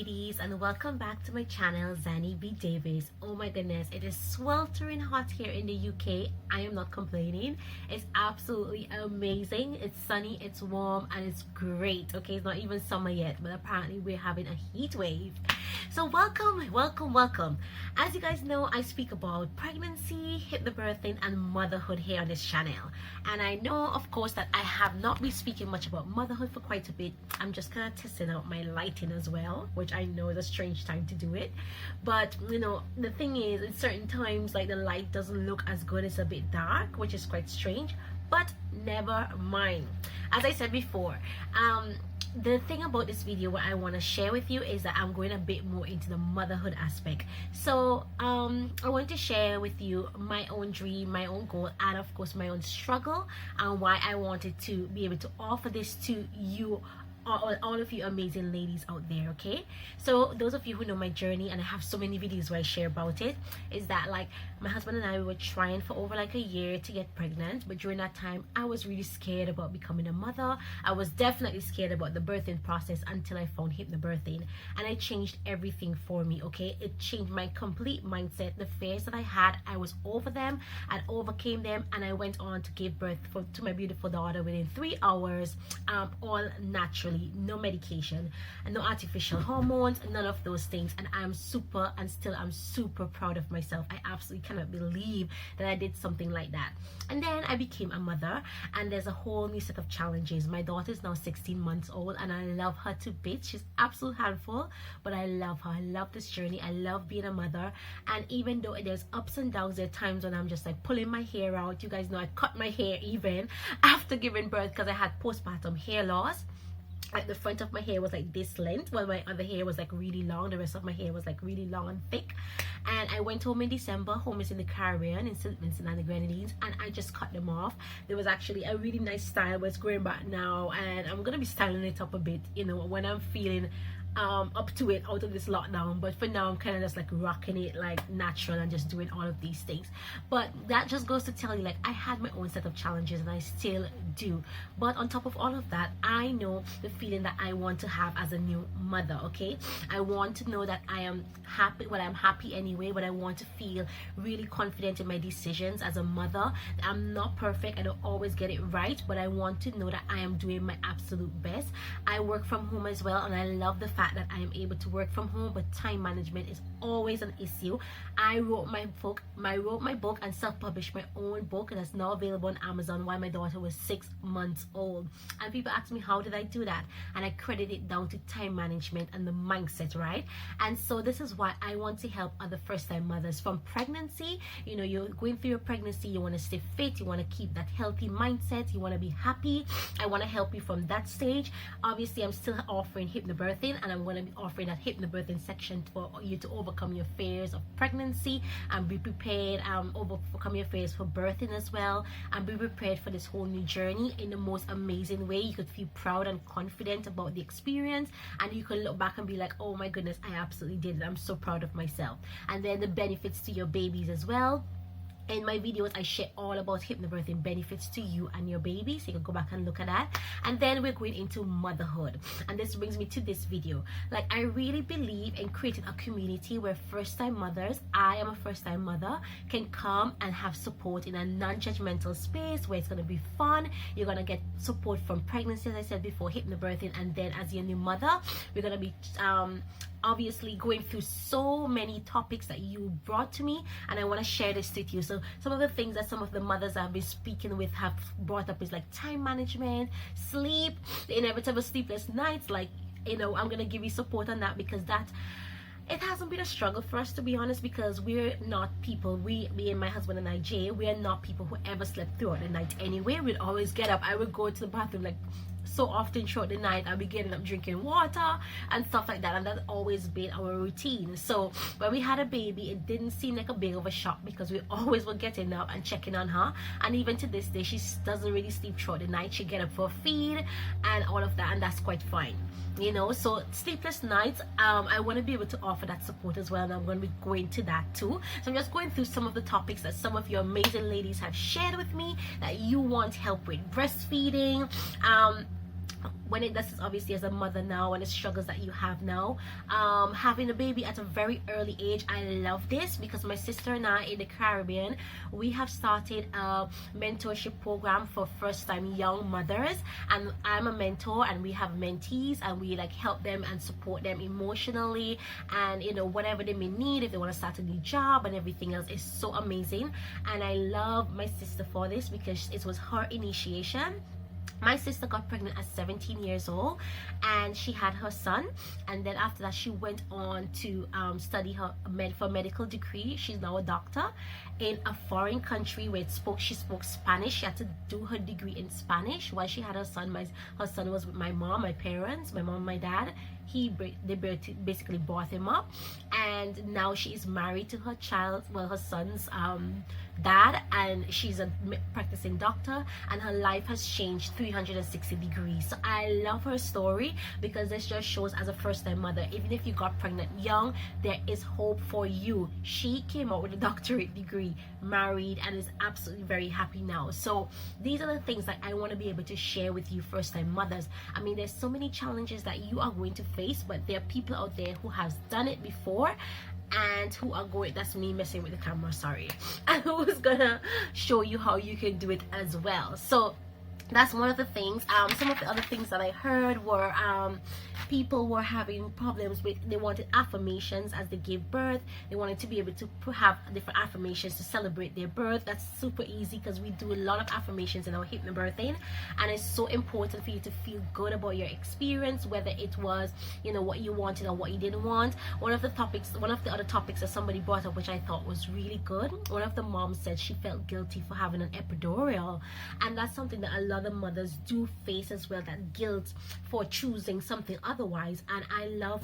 ladies, and welcome back to my channel, Zani B. Davis. Oh my goodness, it is sweltering hot here in the UK. I am not complaining. It's absolutely amazing. It's sunny, it's warm, and it's great. Okay, it's not even summer yet, but apparently we're having a heat wave. So welcome. As you guys know, I speak about pregnancy, hypnobirthing, and motherhood here on this channel. And I know, of course, that I have not been speaking much about motherhood for quite a bit. I'm just kind of testing out my lighting as well, which I know is a strange time to do it. But you know, the thing is, in certain times, like the light doesn't look as good. It's a bit dark, which is quite strange. But never mind. As I said before, the thing about this video, what I want to share with you is that I'm going a bit more into the motherhood aspect. So I want to share with you my own dream, my own goal, and of course my own struggle, and why I wanted to be able to offer this to you, all of you amazing ladies out there. Okay, so those of you who know my journey, and I have so many videos where I share about it, is that like my husband and I were trying for over like a year to get pregnant, but during that time I was really scared about becoming a mother. I was definitely scared about the birthing process until I found hypnobirthing, and it changed everything for me. Okay, it changed my complete mindset. The fears that I had, I was over them, I overcame them, and I went on to give birth to my beautiful daughter within 3 hours, all naturally. No medication and no artificial hormones, none of those things. And I'm super proud of myself. I absolutely cannot believe that I did something like that. And then I became a mother, and there's a whole new set of challenges. My daughter is now 16 months old, and I love her to bits. She's absolute handful, but I love her. I love this journey. I love being a mother. And even though there's ups and downs, there are times when I'm just like pulling my hair out. You guys know I cut my hair even after giving birth because I had postpartum hair loss. Like the front of my hair was like this length, while my other hair was like really long. The rest of my hair was like really long and thick. And I went home in December. Home is in the Caribbean, in St. Vincent and the Grenadines, and I just cut them off. There was actually a really nice style, but it's growing back now, and I'm gonna be styling it up a bit, you know, when I'm feeling up to it out of this lockdown. But for now I'm kind of just like rocking it like natural and just doing all of these things. But that just goes to tell you, like, I had my own set of challenges, and I still do. But on top of all of that, I know the feeling that I want to have as a new mother. Okay, I want to know that I am happy. Well, I'm happy anyway, but I want to feel really confident in my decisions as a mother. I'm not perfect, I don't always get it right, but I want to know that I am doing my absolute best. I work from home as well, and I love the fact that I am able to work from home, but time management is always an issue. I wrote my book and self-published my own book, and it's now available on Amazon while my daughter was 6 months old. And people ask me, how did I do that? And I credit it down to time management and the mindset, right? And so this is why I want to help other first-time mothers from pregnancy. You know, you're going through your pregnancy, you want to stay fit, you want to keep that healthy mindset, you want to be happy. I want to help you from that stage. Obviously, I'm still offering hypnobirthing, and I'm going to be offering that hypnobirthing section for you to overcome your fears of pregnancy and be prepared, overcome your fears for birthing as well, and be prepared for this whole new journey in the most amazing way. You could feel proud and confident about the experience, and you can look back and be like, oh my goodness, I absolutely did it. I'm so proud of myself. And then the benefits to your babies as well. In my videos, I share all about hypnobirthing benefits to you and your baby, so you can go back and look at that. And then we're going into motherhood, and this brings me to this video. Like, I really believe in creating a community where first-time mothers, I am a first-time mother, can come and have support in a non-judgmental space where it's going to be fun. You're going to get support from pregnancy, as I said before, hypnobirthing, and then as your new mother, we're going to be obviously going through so many topics that you brought to me, and I want to share this with you. So some of the things that some of the mothers I've been speaking with have brought up is like time management, sleep, the inevitable sleepless nights. Like, you know, I'm gonna give you support on that, because that it hasn't been a struggle for us, to be honest, because we're not people, me and my husband and I, Jay, we are not people who ever slept throughout the night anyway. We'd always get up. I would go to the bathroom like so often throughout the night. I'll be getting up, drinking water and stuff like that, and that's always been our routine. So when we had a baby, it didn't seem like a big of a shock, because we always were getting up and checking on her. And even to this day, she doesn't really sleep throughout the night. She get up for a feed and all of that, and that's quite fine, you know. So sleepless nights, I want to be able to offer that support as well, and I'm going to be going to that too. So I'm just going through some of the topics that some of your amazing ladies have shared with me that you want help with. Breastfeeding, this is obviously as a mother now, and the struggles that you have now, having a baby at a very early age. I love this because my sister and I in the Caribbean, we have started a mentorship program for first-time young mothers, and I'm a mentor, and we have mentees, and we like help them and support them emotionally, and you know, whatever they may need, if they want to start a new job and everything else. Is so amazing, and I love my sister for this because it was her initiation. My sister got pregnant at 17 years old, and she had her son, and then after that she went on to study her medical degree. She's now a doctor in a foreign country where she spoke Spanish. She had to do her degree in Spanish while she had her son. Her son was with my mom, my parents, my mom and my dad. They basically brought him up, and now she is married to her son's dad, and she's a practicing doctor, and her life has changed 360 degrees. So I love her story because this just shows, as a first-time mother, even if you got pregnant young, there is hope for you. She came out with a doctorate degree, married, and is absolutely very happy now. So these are the things that I want to be able to share with you first-time mothers. I mean, there's so many challenges that you are going to face, but there are people out there who has done it before, and who are going, that's me messing with the camera, sorry, and who's gonna show you how you can do it as well. So that's one of the things. Some of the other things that I heard were people were having problems with, they wanted affirmations as they gave birth. They wanted to be able to have different affirmations to celebrate their birth. That's super easy because we do a lot of affirmations in our hypnobirthing, and it's so important for you to feel good about your experience, whether it was, you know, what you wanted or what you didn't want. One of the other topics that somebody brought up, which I thought was really good, one of the moms said she felt guilty for having an epidural, and that's something that a lot of mothers do face as well, that guilt for choosing something otherwise. And I love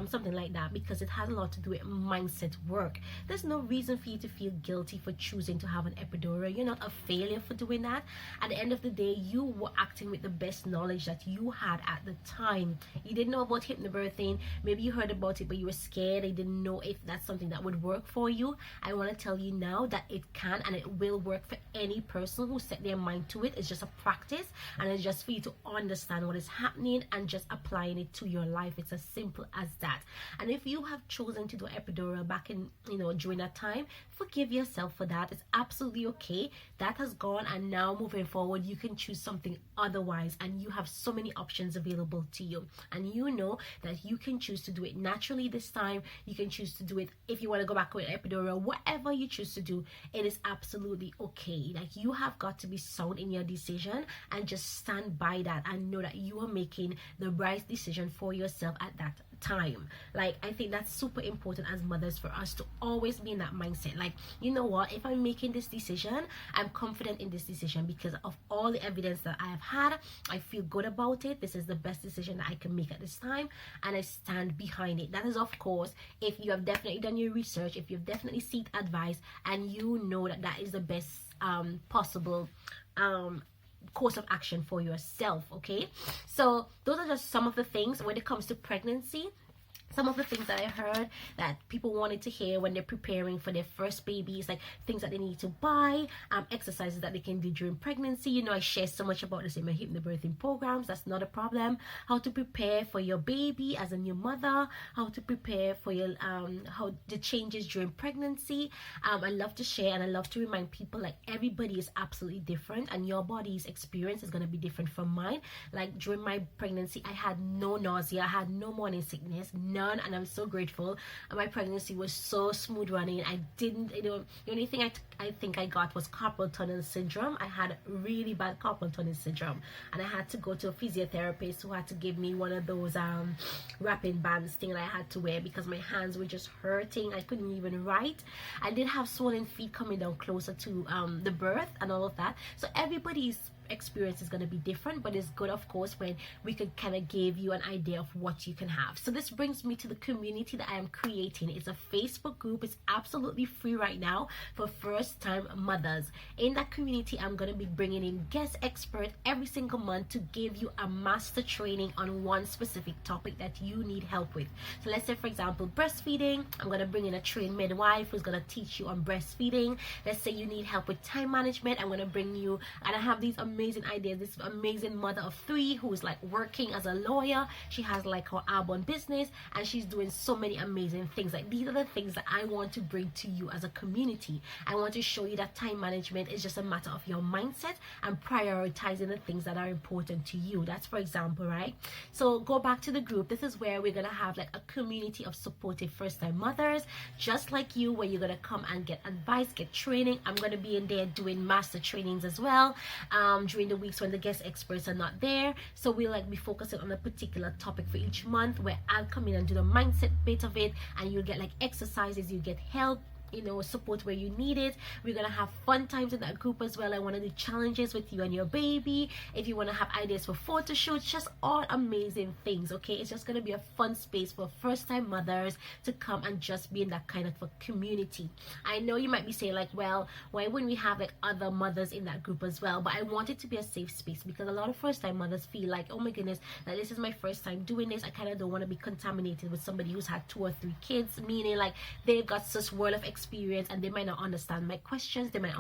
something like that because it has a lot to do with mindset work. There's no reason for you to feel guilty for choosing to have an epidural. You're not a failure for doing that. At the end of the day, you were acting with the best knowledge that you had at the time. You didn't know about hypnobirthing. Maybe you heard about it, but you were scared. You didn't know if that's something that would work for you. I want to tell you now that it can and it will work for any person who set their mind to it. It's just a practice, and it's just for you to understand what is happening and just applying it to your life. It's as simple as that. And if you have chosen to do epidural back in, you know, during that time, forgive yourself for that. It's absolutely okay. That has gone, and now moving forward, you can choose something otherwise, and you have so many options available to you. And you know that you can choose to do it naturally this time. You can choose to do it if you want to go back with epidural. Whatever you choose to do, it is absolutely okay. Like, you have got to be sound in your decision and just stand by that and know that you are making the right decision for yourself at that time. Like, I think that's super important as mothers, for us to always be in that mindset. Like, you know what, if I'm making this decision, I'm confident in this decision because of all the evidence that I have had. I feel good about it. This is the best decision that I can make at this time, and I stand behind it. That is, of course, if you have definitely done your research, if you've definitely sought advice, and you know that that is the best possible course of action for yourself. Okay, so those are just some of the things when it comes to pregnancy. Some of the things that I heard that people wanted to hear when they're preparing for their first babies, like things that they need to buy, exercises that they can do during pregnancy. You know, I share so much about this in my hypnobirthing programs. That's not a problem. How to prepare for your baby as a new mother, how to prepare for your how the changes during pregnancy. I love to share, and I love to remind people, like, everybody is absolutely different, and your body's experience is going to be different from mine. Like, during my pregnancy, I had no nausea, I had no morning sickness, none, and I'm so grateful. And my pregnancy was so smooth running. I didn't, you know, the only thing I think I got was carpal tunnel syndrome. I had really bad carpal tunnel syndrome, and I had to go to a physiotherapist who had to give me one of those wrapping bands thing that I had to wear because my hands were just hurting. I couldn't even write. I did have swollen feet coming down closer to the birth and all of that. So everybody's experience is going to be different, but it's good, of course, when we could kind of give you an idea of what you can have. So this brings me to the community that I am creating. It's a Facebook group. It's absolutely free right now for first-time mothers. In that community, I'm going to be bringing in guest experts every single month to give you a master training on one specific topic that you need help with. So let's say, for example, breastfeeding. I'm going to bring in a trained midwife who's going to teach you on breastfeeding. Let's say you need help with time management. I'm going to bring you, and I have these amazing amazing ideas. This amazing mother of 3 who's like working as a lawyer. She has like her Arbonne business, and she's doing so many amazing things. Like, these are the things that I want to bring to you as a community. I want to show you that time management is just a matter of your mindset and prioritizing the things that are important to you. That's for example, right? So go back to the group. This is where we're gonna have like a community of supportive first-time mothers just like you, where you're gonna come and get advice, get training. I'm gonna be in there doing master trainings as well during the weeks when the guest experts are not there. So we'll like be focusing on a particular topic for each month, where I'll come in and do the mindset bit of it, and you'll get like exercises, you get help, you know, support where you need it. We're gonna have fun times in that group as well. I want to do challenges with you and your baby. If you want to have ideas for photo shoots, just all amazing things. Okay, it's just gonna be a fun space for first-time mothers to come and just be in that kind of a community. I know you might be saying like, well, why wouldn't we have like other mothers in that group as well? But I want it to be a safe space, because a lot of first-time mothers feel like, oh my goodness, that this is my first time doing this. I kind of don't want to be contaminated with somebody who's had 2 or 3 kids, meaning like they've got such world of experience and they might not understand my questions, they might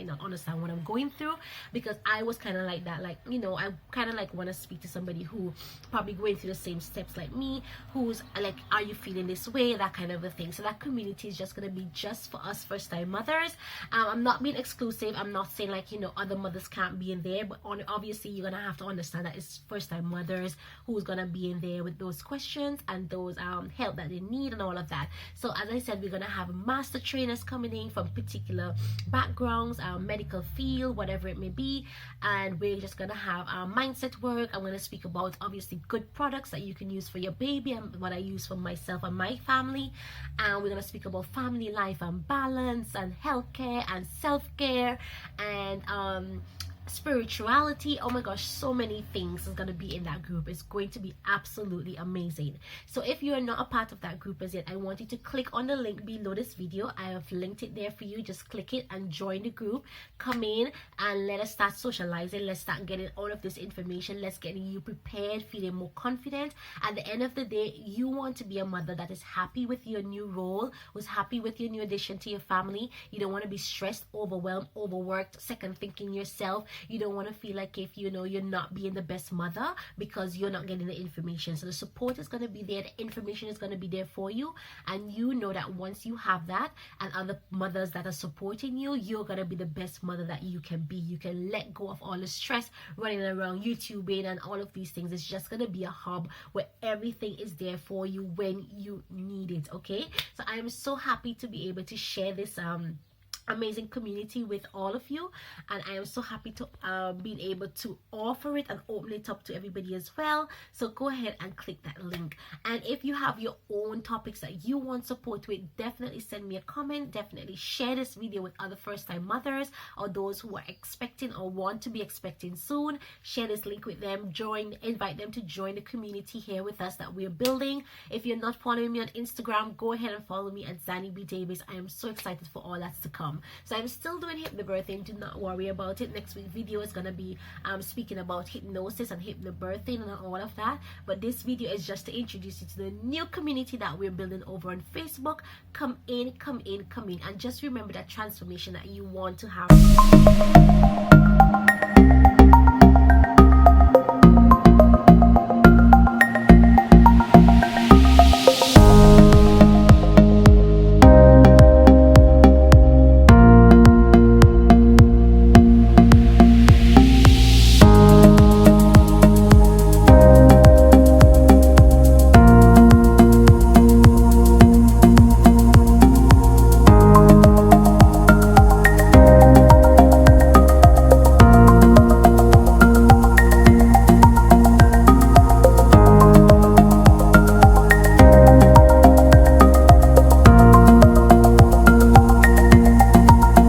not understand what I'm going through. Because I was kind of like that, like, you know, I kind of like want to speak to somebody who probably going through the same steps like me, who's like, are you feeling this way, that kind of a thing. So that community is just going to be just for us first-time mothers. I'm not being exclusive. I'm not saying like, you know, other mothers can't be in there, but obviously you're gonna have to understand that it's first-time mothers who's gonna be in there with those questions and those help that they need and all of that. So as I said, we're gonna have master trainers coming in from particular backgrounds, medical field, whatever it may be, and we're just gonna have mindset work. I'm gonna speak about obviously good products that you can use for your baby and what I use for myself and my family. And we're gonna speak about family life and balance and healthcare and self-care and spirituality. Oh my gosh, so many things is going to be in that group. It's going to be absolutely amazing. So if you are not a part of that group as yet, I want you to click on the link below this video. I have linked it there for you. Just click it and join the group. Come in and let us start socializing. Let's start getting all of this information. Let's get you prepared, feeling more confident. At the end of the day, you want to be a mother that is happy with your new role, who's happy with your new addition to your family. You don't want to be stressed, overwhelmed, overworked, second thinking yourself. You don't want to feel like if you know you're not being the best mother because you're not getting the information. So the support is going to be there, the information is going to be there for you, and you know that once you have that and other mothers that are supporting you, you're going to be the best mother that you can be. You can let go of all the stress running around YouTubing and all of these things. It's just going to be a hub where everything is there for you when you need it. Okay, so I am so happy to be able to share this amazing community with all of you, and I am so happy to being able to offer it and open it up to everybody as well. So go ahead and click that link, and if you have your own topics that you want support with, definitely send me a comment. Definitely share this video with other first-time mothers or those who are expecting or want to be expecting soon. Share this link with them, invite them to join the community here with us that we're building. If you're not following me on Instagram, go ahead and follow me at Zanny B Davis. I am so excited for all that's to come. So I'm still doing hypnobirthing. Do not worry about it. Next week video is gonna be speaking about hypnosis and hypnobirthing and all of that. But this video is just to introduce you to the new community that we're building over on Facebook. Come in, and just remember that transformation that you want to have.